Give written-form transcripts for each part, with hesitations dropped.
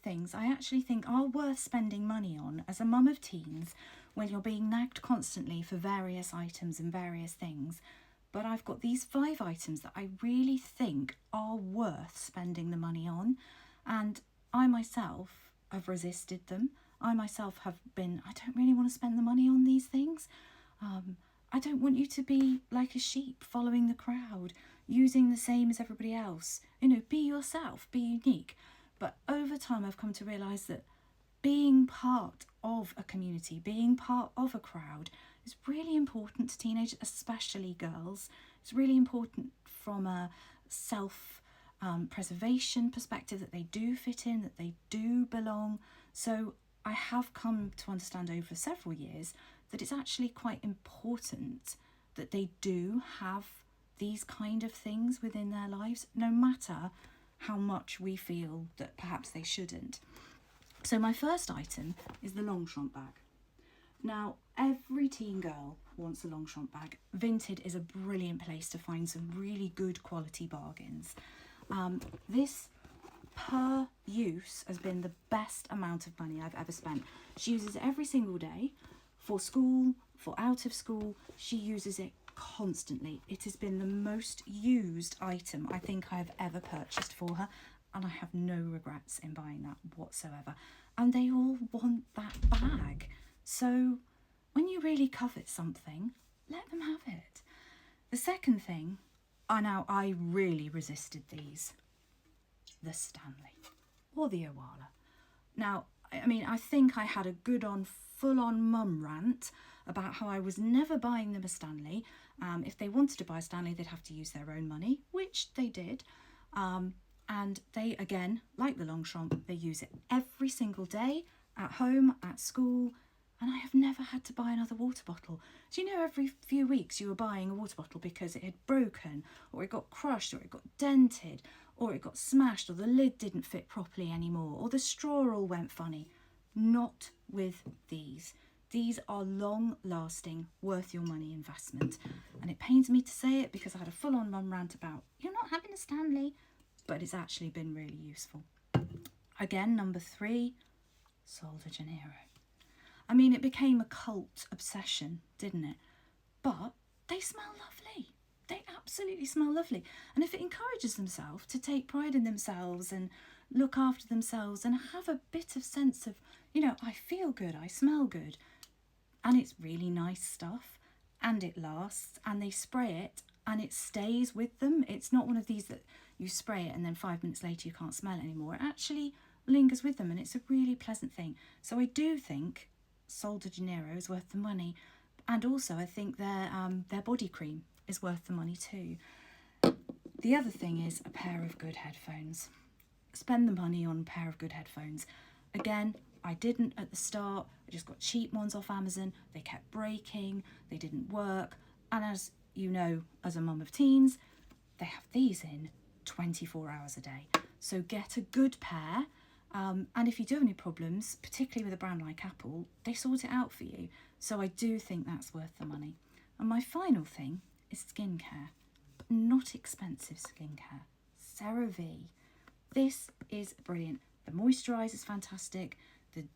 things I actually think are worth spending money on as a mum of teens when you're being nagged constantly for various items and various things. But I've got these 5 items that I really think are worth spending the money on. And I myself have resisted them. I myself have been, I don't really want to spend the money on these things. I don't want you to be like a sheep following the crowd, using the same as everybody else. You know, be yourself, be unique. But over time, I've come to realise that being part of a community, being part of a crowd is really important to teenagers, especially girls. It's really important from a self-preservation perspective that they do fit in, that they do belong. So I have come to understand over several years that it's actually quite important that they do have these kind of things within their lives, no matter how much we feel that perhaps they shouldn't. So my first item is the Longchamp bag. Now, every teen girl wants a Longchamp bag. Vinted is a brilliant place to find some really good quality bargains. This per use has been the best amount of money I've ever spent. She uses it every single day for school, for out of school. She uses it constantly. It has been the most used item I think I have ever purchased for her, and I have no regrets in buying that whatsoever. And they all want that bag. So when you really covet something, let them have it. The second thing, I really resisted these. The Stanley or the Owala. Now, I mean, I think I had a full-on mum rant about how I was never buying them a Stanley. If they wanted to buy a Stanley, they'd have to use their own money, which they did. And they, again, like the Longchamp, they use it every single day, at home, at school, and I have never had to buy another water bottle. So, you know, every few weeks you were buying a water bottle because it had broken, or it got crushed, or it got dented, or it got smashed, or the lid didn't fit properly anymore, or the straw all went funny. Not with these. These are long-lasting, worth your money investment. And it pains me to say it because I had a full-on mum rant about, you're not having a Stanley, but it's actually been really useful. Again, number 3, Sol de Janeiro. I mean, it became a cult obsession, didn't it? But they smell lovely. They absolutely smell lovely. And if it encourages themselves to take pride in themselves and look after themselves and have a bit of sense of, you know, I feel good, I smell good, and it's really nice stuff, and it lasts, and they spray it, and it stays with them. It's not one of these that you spray it and then 5 minutes later you can't smell it anymore. It actually lingers with them, and it's a really pleasant thing. So I do think Sol de Janeiro is worth the money, and also I think their body cream is worth the money too. The other thing is a pair of good headphones. Spend the money on a pair of good headphones. Again, I didn't at the start. I just got cheap ones off Amazon. They kept breaking, they didn't work, and as you know, as a mum of teens, they have these in 24 hours a day. So get a good pair. And if you do have any problems, particularly with a brand like Apple, they sort it out for you. So I do think that's worth the money. And my final thing is skincare, but not expensive skincare. CeraVe. This is brilliant. The moisturiser is fantastic.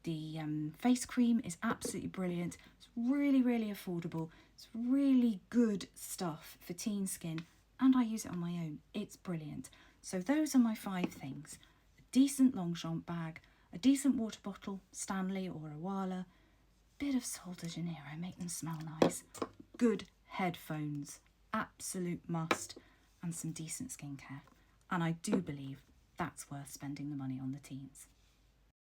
The face cream is absolutely brilliant. It's really, really affordable. It's really good stuff for teen skin, and I use it on my own. It's brilliant. So those are my 5 things. Decent Longchamp bag, a decent water bottle, Stanley or Owala, bit of Sol de Janeiro, make them smell nice, good headphones, absolute must, and some decent skincare. And I do believe that's worth spending the money on the teens.